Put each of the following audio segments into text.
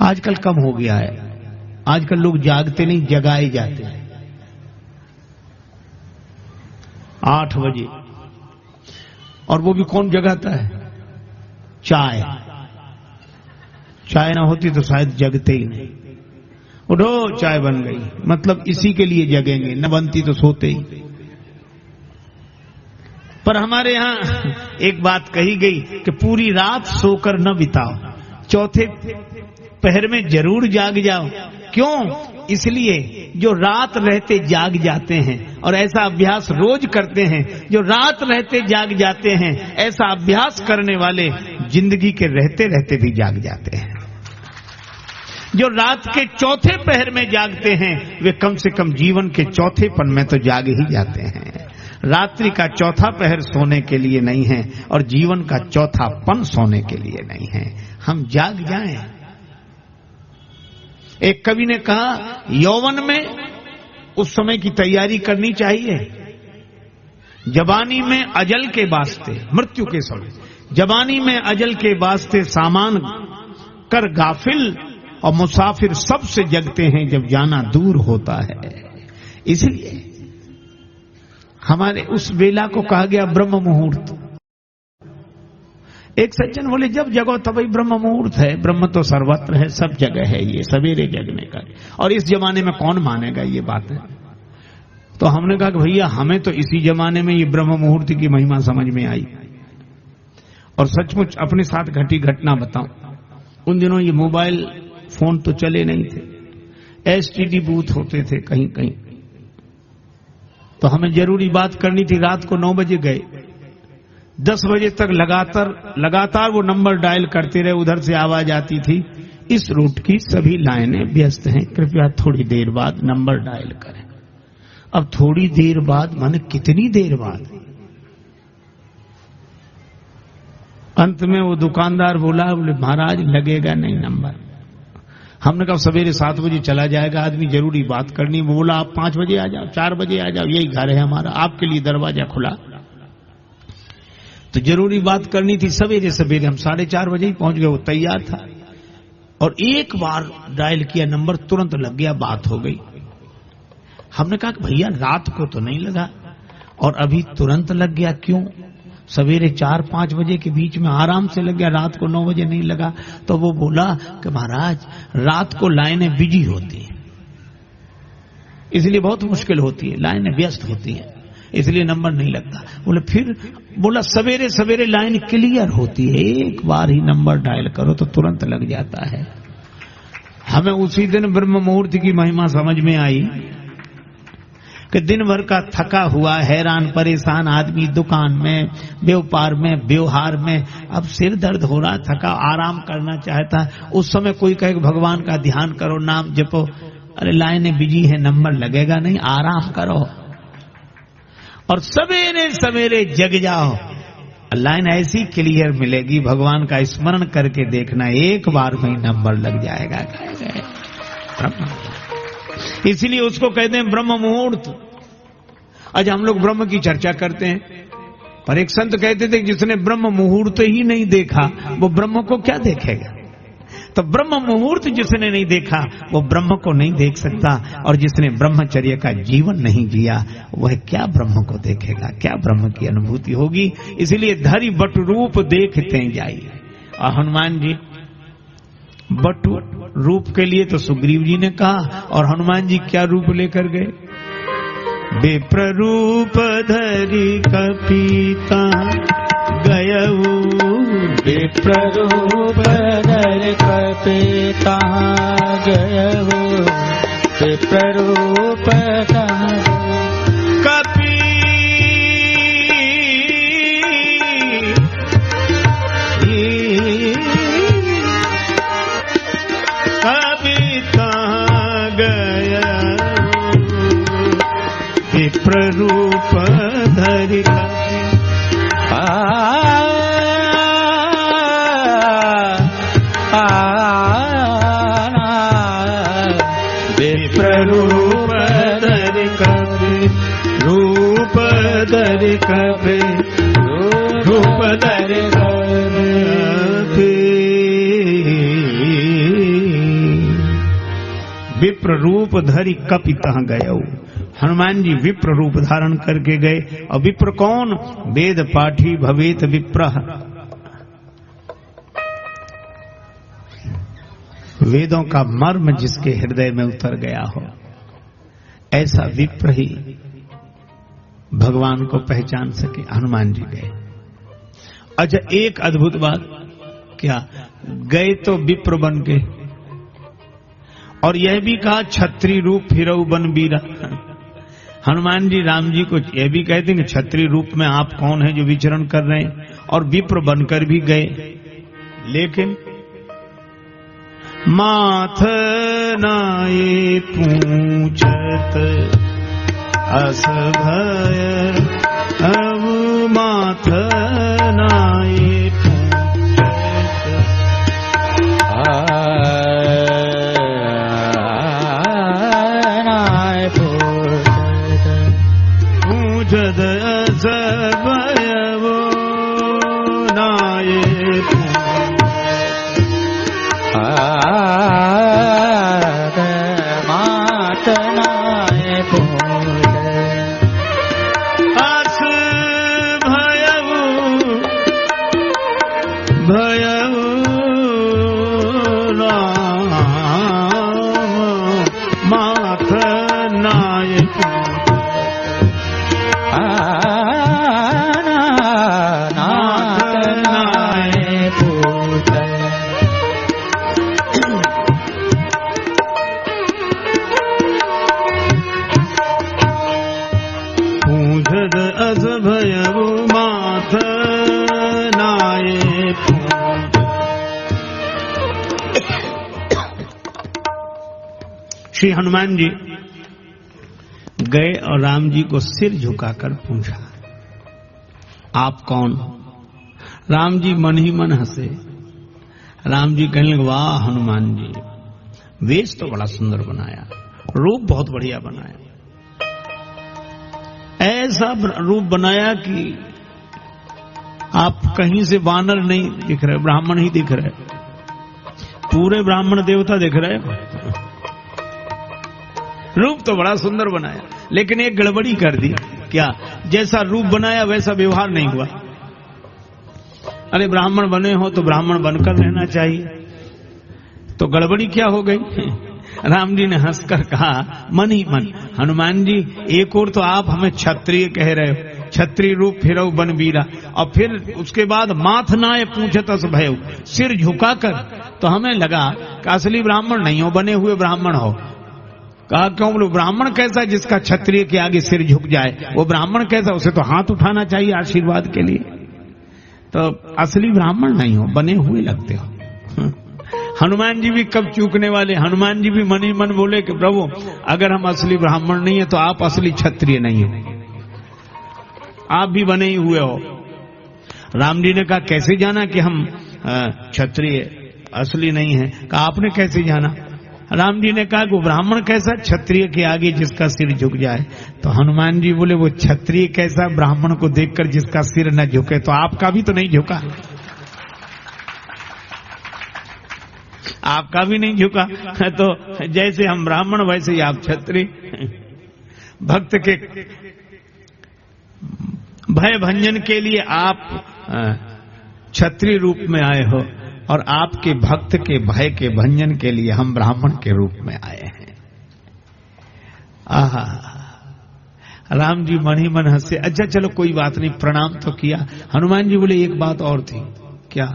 आजकल कम हो गया है, आजकल लोग जागते नहीं, जगाए जाते हैं। 8 बजे, और वो भी कौन जगाता है? चाय ना होती तो शायद जगते ही नहीं। उठो चाय बन गई, मतलब इसी के लिए जगेंगे, न बनती तो सोते ही। पर हमारे यहां एक बात कही गई कि पूरी रात सोकर न बिताओ, चौथे पहर में जरूर जाग जाओ। क्यों? इसलिए जो रात रहते जाग जाते हैं, और ऐसा अभ्यास रोज करते हैं, जो रात रहते जाग जाते हैं, ऐसा अभ्यास करने वाले जिंदगी के रहते रहते भी जाग जाते हैं। जो रात के चौथे पहर में जागते हैं वे कम से कम जीवन के चौथे पन में तो जाग ही जाते हैं। रात्रि का चौथा पहर सोने के लिए नहीं है, और जीवन का चौथा पन सोने के लिए नहीं है। हम जाग जाएं। एक कवि ने कहा, यौवन में उस समय की तैयारी करनी चाहिए, जवानी में अजल के वास्ते, मृत्यु के समय जवानी में अजल के वास्ते सामान कर गाफिल, और मुसाफिर सबसे जगते हैं जब जाना दूर होता है। इसलिए हमारे उस वेला को कहा गया ब्रह्म मुहूर्त। एक सज्जन बोले, जब जगो तभी ब्रह्म मुहूर्त है। ब्रह्म तो सर्वत्र है, सब जगह है, ये सवेरे जगने का, और इस जमाने में कौन मानेगा ये बात है। तो हमने कहा कि भैया हमें तो इसी जमाने में ये ब्रह्म मुहूर्त की महिमा समझ में आई, और सचमुच अपने साथ घटी घटना बताऊं। उन दिनों ये मोबाइल फोन तो चले नहीं थे, एसटीडी बूथ होते थे कहीं कहीं। तो हमें जरूरी बात करनी थी, रात को 9 बजे गए, 10 बजे तक लगातार वो नंबर डायल करते रहे। उधर से आवाज आती थी, इस रूट की सभी लाइनें व्यस्त हैं, कृपया थोड़ी देर बाद नंबर डायल करें। अब थोड़ी देर बाद माने कितनी देर बाद? अंत में वो दुकानदार बोला, बोले महाराज लगेगा नहीं नंबर। हमने कहा सवेरे 7 बजे चला जाएगा आदमी, जरूरी बात करनी। वो बोला आप 5 बजे आ जाओ, 4 बजे आ जाओ, यही घर है हमारा, आपके लिए दरवाजा खुला। तो जरूरी बात करनी थी। सवेरे सवेरे हम 4:30 बजे ही पहुंच गए। वो तैयार था, और एक बार डायल किया नंबर, तुरंत लग गया, बात हो गई। हमने कहा कि भैया रात को तो नहीं लगा, और अभी तुरंत लग गया, क्यों? सवेरे 4-5 बजे के बीच में आराम से लग गया, रात को 9 बजे नहीं लगा। तो वो बोला कि महाराज रात को लाइनें बिजी होती हैं, इसलिए बहुत मुश्किल होती है, लाइनें व्यस्त होती हैं, इसलिए नंबर नहीं लगता। बोले फिर? बोला सवेरे सवेरे लाइन क्लियर होती है, एक बार ही नंबर डायल करो तो तुरंत लग जाता है। हमें उसी दिन ब्रह्म मुहूर्त की महिमा समझ में आई कि दिन भर का थका हुआ हैरान परेशान आदमी दुकान में, व्यापार में, व्यवहार में, अब सिर दर्द हो रहा, थका, आराम करना चाहता है। उस समय कोई कहे भगवान का ध्यान करो, नाम जपो, अरे लाइनें बिजी है, नंबर लगेगा नहीं, आराम करो और सवेरे सवेरे जग जाओ, लाइन ऐसी क्लियर मिलेगी। भगवान का स्मरण करके देखना, एक बार में नंबर लग जाएगा। इसलिए उसको कहते हैं ब्रह्म मुहूर्त। आज हम लोग ब्रह्म की चर्चा करते हैं, पर एक संत कहते थे जिसने ब्रह्म मुहूर्त ही नहीं देखा वो ब्रह्म को क्या देखेगा। तो ब्रह्म मुहूर्त जिसने नहीं देखा वो ब्रह्म को नहीं देख सकता, और जिसने ब्रह्मचर्य का जीवन नहीं जिया वह क्या ब्रह्म को देखेगा, क्या ब्रह्म की अनुभूति होगी। इसलिए धरि बट रूप देखते जाइए। और हनुमान जी बटु रूप के लिए तो सुग्रीव जी ने कहा, और हनुमान जी क्या रूप लेकर गए? विप्र रूप धरि कपीता गयऊ, विप्र रूप धरि कपीता गयऊ, विप्र रूप कपी प्ररूप धरि विप्ररूप धरि कपि, रूप धरि कपि, रूप धरि कपि। विप्र रूप धरि कपितः गयौ। हनुमान जी विप्र रूप धारण करके गए। और विप्र कौन? वेद पाठी भवेत विप्रः, वेदों का मर्म जिसके हृदय में उतर गया हो, ऐसा विप्र ही भगवान को पहचान सके। हनुमान जी गए। अच्छा, एक अद्भुत बात, क्या गए तो विप्र बन के, और यह भी कहा क्षत्रिय रूप फिरऊ बन बीरा। हनुमान जी राम जी को यह भी कहते हैं कि क्षत्रिय रूप में आप कौन है जो विचरण कर रहे हैं, और विप्र बनकर भी गए। लेकिन माथ नाये पूछत अस भय, अब माथ नाये पूछत नाये पूछत अस भय, वो नाये श्री हनुमान जी गए और राम जी को सिर झुकाकर पूछा, आप कौन? राम जी मन ही मन हंसे। राम जी कहने लगे, वाह हनुमान जी, वेश तो बड़ा सुंदर बनाया, रूप बहुत बढ़िया बनाया, ऐसा रूप बनाया कि आप कहीं से वानर नहीं दिख रहे, ब्राह्मण ही दिख रहे, पूरे ब्राह्मण देवता दिख रहे। रूप तो बड़ा सुंदर बनाया, लेकिन एक गड़बड़ी कर दी। क्या? जैसा रूप बनाया वैसा व्यवहार नहीं हुआ। अरे ब्राह्मण बने हो तो ब्राह्मण बनकर रहना चाहिए, तो गड़बड़ी क्या हो गई? राम जी ने हंसकर कहा मन ही मन, हनुमान जी एक और तो आप हमें क्षत्रिय कह रहे हो, क्षत्रिय रूप फिरऊ बन बीरा, और फिर उसके बाद माथ नाये पूछत अस भयऊ, सिर झुकाकर, तो हमें लगा कि असली ब्राह्मण नहीं हो, बने हुए ब्राह्मण हो। कहा क्यों? बोलो ब्राह्मण कैसा जिसका क्षत्रिय के आगे सिर झुक जाए, वो ब्राह्मण कैसा? उसे तो हाथ उठाना चाहिए आशीर्वाद के लिए। तो असली ब्राह्मण नहीं हो, बने हुए लगते हो। हनुमान जी भी कब चूकने वाले, हनुमान जी भी मन ही मन बोले कि प्रभु अगर हम असली ब्राह्मण नहीं है तो आप असली क्षत्रिय नहीं हो, आप भी बने ही हुए हो। राम जी ने कहा कैसे जाना कि हम क्षत्रिय असली नहीं है? कहा आपने कैसे जाना? राम जी ने कहा कि ब्राह्मण कैसा क्षत्रिय के आगे जिसका सिर झुक जाए? तो हनुमान जी बोले वो क्षत्रिय कैसा ब्राह्मण को देखकर जिसका सिर न झुके? तो आपका भी तो नहीं झुका, आपका भी नहीं झुका। तो जैसे हम ब्राह्मण वैसे ही आप क्षत्रिय। भक्त के भय भंजन के लिए आप क्षत्रिय रूप में आए हो, और आपके भक्त के भय के भंजन के लिए हम ब्राह्मण के रूप में आए हैं। आहा, राम जी मन ही मन हंसे। अच्छा चलो कोई बात नहीं, प्रणाम तो किया। हनुमान जी बोले एक बात और थी। क्या?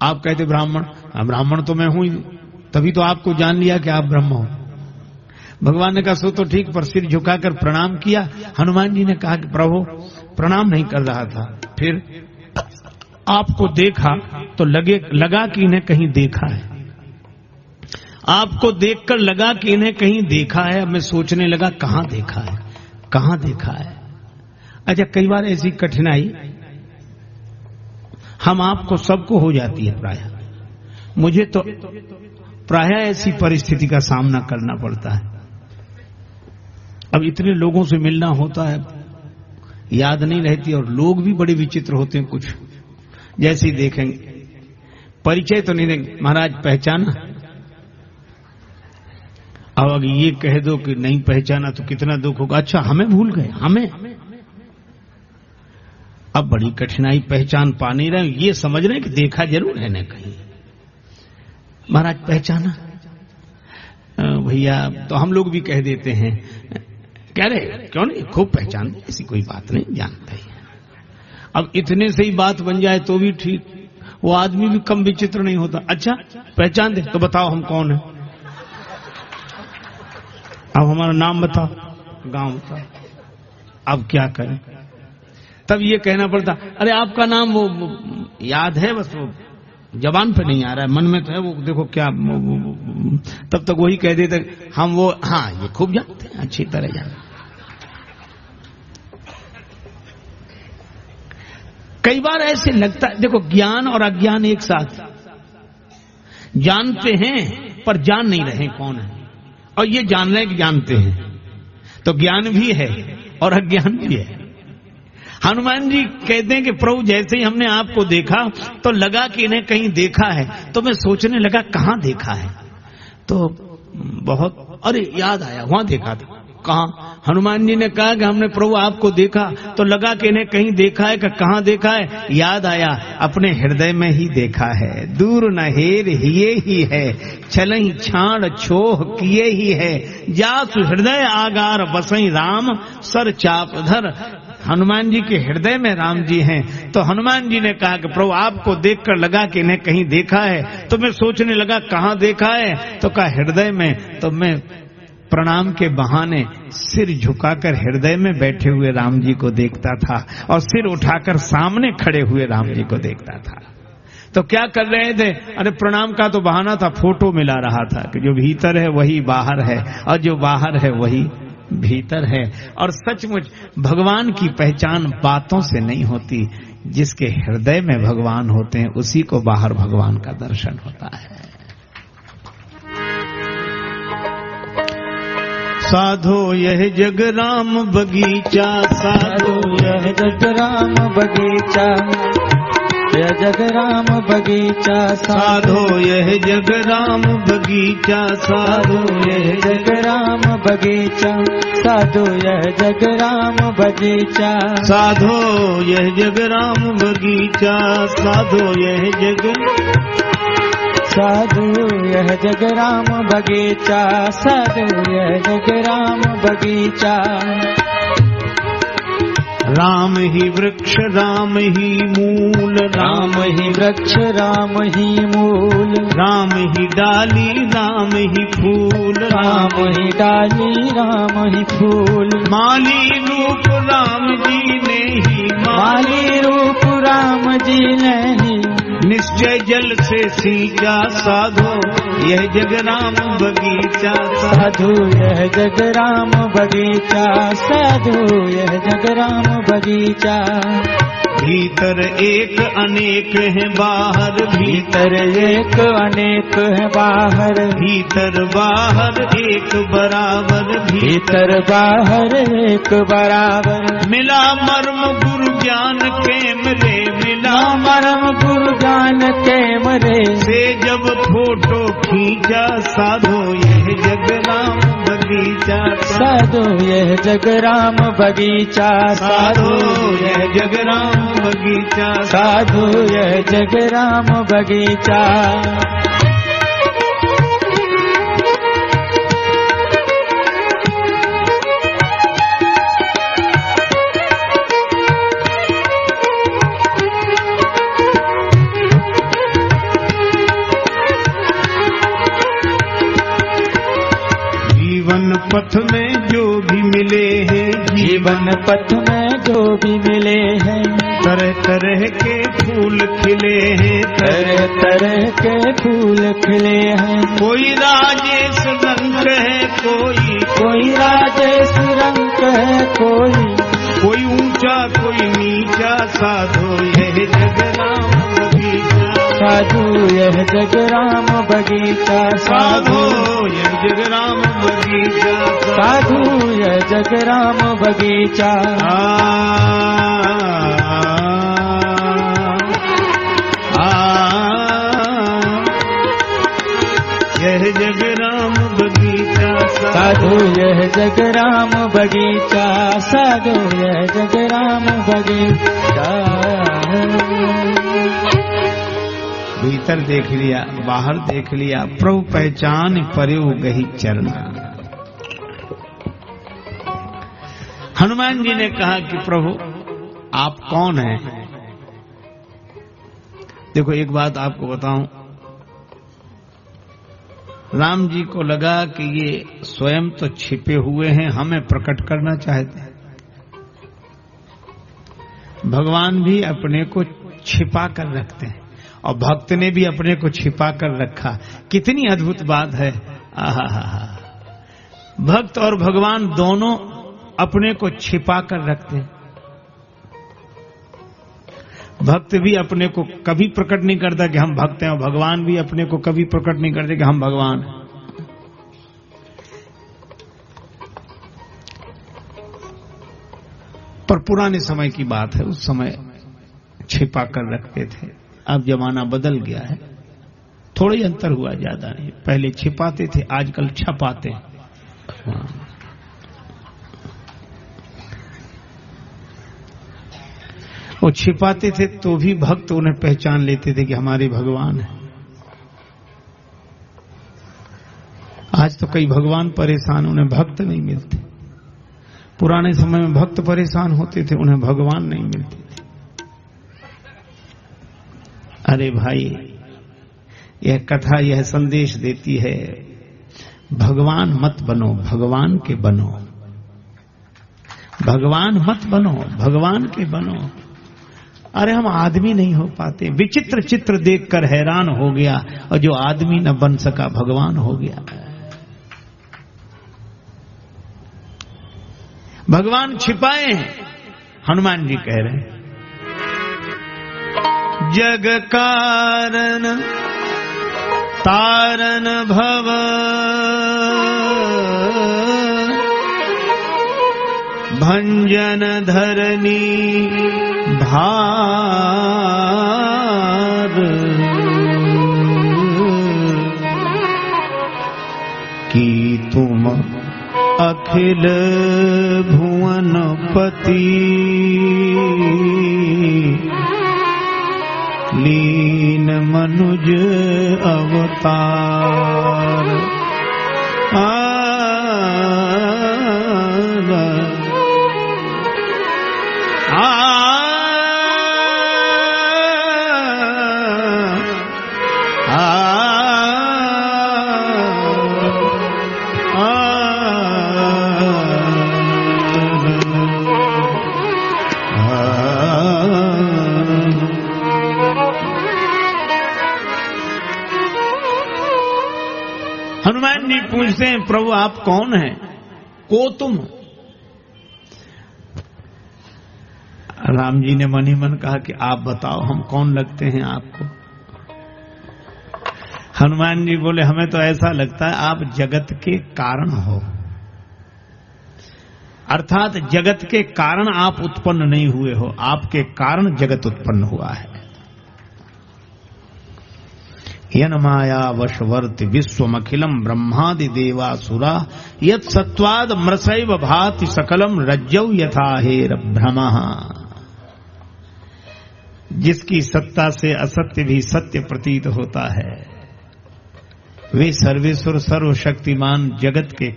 आप कहते ब्राह्मण, ब्राह्मण तो मैं हूं ही, तभी तो आपको जान लिया कि आप ब्रह्म हो। भगवान ने कहा सो तो ठीक, पर सिर झुकाकर प्रणाम किया। हनुमान जी ने कहा कि प्रभु प्रणाम नहीं कर रहा था, फिर आपको देखा तो लगा कि इन्हें कहीं देखा है, आपको देखकर लगा कि इन्हें कहीं देखा है। अब मैं सोचने लगा कहां देखा है, कहां देखा है। अच्छा कई बार ऐसी कठिनाई हम आपको सबको हो जाती है, प्रायः मुझे तो प्रायः ऐसी परिस्थिति का सामना करना पड़ता है। अब इतने लोगों से मिलना होता है, याद नहीं रहती, और लोग भी बड़े विचित्र होते हैं। कुछ जैसे ही देखेंगे, परिचय तो नहीं देंगे, महाराज पहचाना, अब अगर ये कह दो कि नहीं पहचाना तो कितना दुख होगा। अच्छा हमें भूल गए, हमें अब बड़ी कठिनाई, पहचान पा नहीं रहे, ये समझ रहे कि देखा जरूर है ना कहीं। महाराज पहचाना भैया, तो हम लोग भी कह देते हैं, कह रहे क्यों नहीं, खूब पहचान, ऐसी कोई बात नहीं, जानता ही। अब इतने से ही बात बन जाए तो भी ठीक, वो आदमी भी कम विचित्र नहीं होता। अच्छा पहचान दे तो बताओ हम कौन है, अब हमारा नाम बताओ, गांव बताओ, अब क्या करें। तब ये कहना पड़ता, अरे आपका नाम वो याद है, बस वो जबान पे नहीं आ रहा है, मन में तो है, वो देखो क्या तब तक वही कह देते हम वो, हाँ ये खूब जानते हैं, अच्छी तरह जानते। कई बार ऐसे लगता है, देखो ज्ञान और अज्ञान एक साथ, जानते हैं पर जान नहीं रहे कौन है, और ये जान रहे हैं कि जानते हैं, तो ज्ञान भी है और अज्ञान भी है। हनुमान जी कहते हैं कि प्रभु जैसे ही हमने आपको देखा तो लगा कि इन्हें कहीं देखा है, तो मैं सोचने लगा कहां देखा है, तो बहुत, अरे याद आया वहां देखा था। कहां? हनुमान जी ने कहा कि हमने प्रभु आपको देखा तो लगा कि इन्हें कहीं देखा है, कि कहां देखा है, याद आया अपने हृदय में ही देखा है। दूर न हेर हिये ही है, छलई छाण छोह किए ही है, जासु हृदय आगार बसई राम, सर चाप धर। हनुमान जी के हृदय में राम जी हैं, तो हनुमान जी ने कहा कि प्रभु आपको देखकर लगा कि इन्हें कहीं देखा है, तो मैं सोचने लगा कहां देखा है, तो कहा हृदय में। तो मैं प्रणाम के बहाने सिर झुकाकर हृदय में बैठे हुए राम जी को देखता था और सिर उठाकर सामने खड़े हुए राम जी को देखता था। तो क्या कर रहे थे? अरे प्रणाम का तो बहाना था, फोटो मिला रहा था कि जो भीतर है वही बाहर है और जो बाहर है वही भीतर है। और सचमुच भगवान की पहचान बातों से नहीं होती, जिसके हृदय में भगवान होते हैं उसी को बाहर भगवान का दर्शन होता है। साधो यह जग राम बगीचा, साधो यह जग राम बगीचा, यह जग राम बगीचा, साधो यह जग राम बगीचा, साधो यह जग राम बगीचा, साधो यह जग राम बगीचा, साधो यह जग राम बगीचा, साधो यह जग, साधु यह जग राम बगीचा, साधु यह जग राम बगीचा। राम ही वृक्ष राम ही मूल, राम ही वृक्ष राम ही मूल, राम ही डाली राम ही फूल, राम ही डाली राम ही फूल। माली रूप राम जी ने ही, माली रूप राम जी ने ही, निश्चय जल से सींचा, साधो यह जग राम बगीचा, साधु यह जग राम बगीचा, साधु यह जग राम बगीचा। भीतर एक अनेक है बाहर, भीतर एक अनेक है बाहर, भीतर बाहर एक बराबर, भीतर बाहर एक बराबर। मिला मर्म गुरु ज्ञान के मरे, मिला मरम गुरु ज्ञान के मरे, से जब फोटो खींचा, साधो यह जग राम बगीचा, साधु यह जग राम बगीचा, साधो यह जग राम बगीचा, साधु यह जग राम बगीचा। जीवन पथ में जो भी मिले हैं, जीवन पथ में जो भी मिले हैं, तरह तरह के फूल खिले हैं, तरह तरह के फूल खिले हैं। कोई राजेश रंग है, कोई राजेश रंग है, कोई ऊंचा कोई नीचा, साधो यह जग राम बगीचा, साधु यह जग राम बगीचा, साधो यह जग राम बगीचा, साधु यह जग राम बगीचा। यह जग राम बगीचा, साधु यह जग राम बगीचा, साधु यह जग राम बगीचा। भीतर देख लिया, बाहर देख लिया, प्रभु पहचान परयु गही चरना। हनुमान जी ने कहा कि प्रभु आप कौन हैं? देखो एक बात आपको बताऊं, राम जी को लगा कि ये स्वयं तो छिपे हुए हैं, हमें प्रकट करना चाहते हैं। भगवान भी अपने को छिपा कर रखते हैं और भक्त ने भी अपने को छिपा कर रखा। कितनी अद्भुत बात है। आहा, भक्त और भगवान दोनों अपने को छिपा कर रखते हैं। भक्त भी अपने को कभी प्रकट नहीं करता कि हम भक्त हैं, और भगवान भी अपने को कभी प्रकट नहीं करते कि हम भगवान हैं। पर पुराने समय की बात है, उस समय छिपा कर रखते थे। अब जमाना बदल गया है, थोड़ा ही अंतर हुआ, ज्यादा नहीं। पहले छिपाते थे, आजकल छपाते हैं। वो छिपाते थे तो भी भक्त उन्हें पहचान लेते थे कि हमारे भगवान है। आज तो कई भगवान परेशान, उन्हें भक्त नहीं मिलते। पुराने समय में भक्त परेशान होते थे, उन्हें भगवान नहीं मिलते थे। अरे भाई, यह कथा यह संदेश देती है, भगवान मत बनो, भगवान के बनो। भगवान मत बनो, भगवान के बनो। अरे हम आदमी नहीं हो पाते। विचित्र चित्र देखकर हैरान हो गया, और जो आदमी न बन सका भगवान हो गया। भगवान छिपाए हैं, हनुमान जी कह रहे हैं। जग कारण तारन भव, भंजन धरनी भार, कि तुम अखिल भुवन पति, लीन मनुज अवतार। हनुमान जी पूछते हैं, प्रभु आप कौन हैं? को तुम? राम जी ने मन ही मन कहा कि आप बताओ, हम कौन लगते हैं आपको? हनुमान जी बोले, हमें तो ऐसा लगता है आप जगत के कारण हो। अर्थात जगत के कारण आप उत्पन्न नहीं हुए हो, आपके कारण जगत उत्पन्न हुआ है। यन माया वशवर्ति विश्वमखिलम ब्रह्मादि देवासुरा, यत् सत्वाद मृषैव भाति सकलम रज्जौ यथा हेर भ्रमः। जिसकी सत्ता से असत्य भी सत्य प्रतीत होता है, वे सर्वेश्वर सर्वशक्तिमान जगत के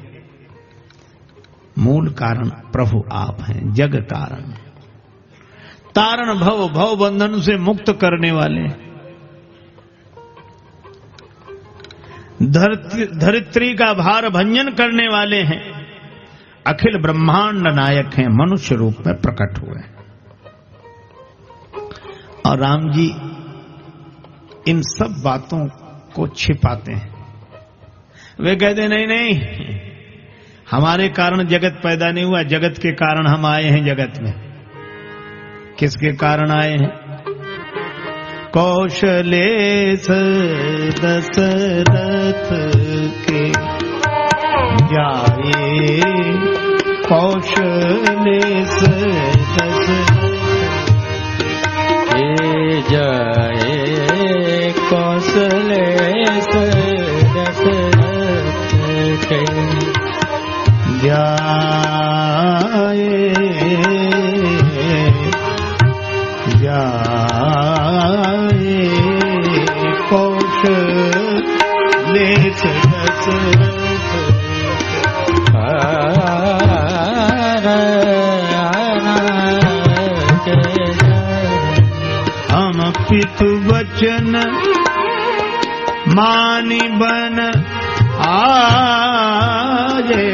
मूल कारण प्रभु आप हैं। जग कारण, तारण भव, भव बंधन से मुक्त करने वाले, धरित्री का भार भंजन करने वाले हैं, अखिल ब्रह्मांड नायक हैं, मनुष्य रूप में प्रकट हुए। और राम जी इन सब बातों को छिपाते हैं। वे कहते नहीं नहीं, हमारे कारण जगत पैदा नहीं हुआ, जगत के कारण हम आए हैं जगत में। किसके कारण आए हैं? कौशलेश दशरथ के जाए, कौशलेश दशरथ के जाए, कौशलेश दशरथ के जाए जाए कौशले हम पितु वचन मानि बन आजे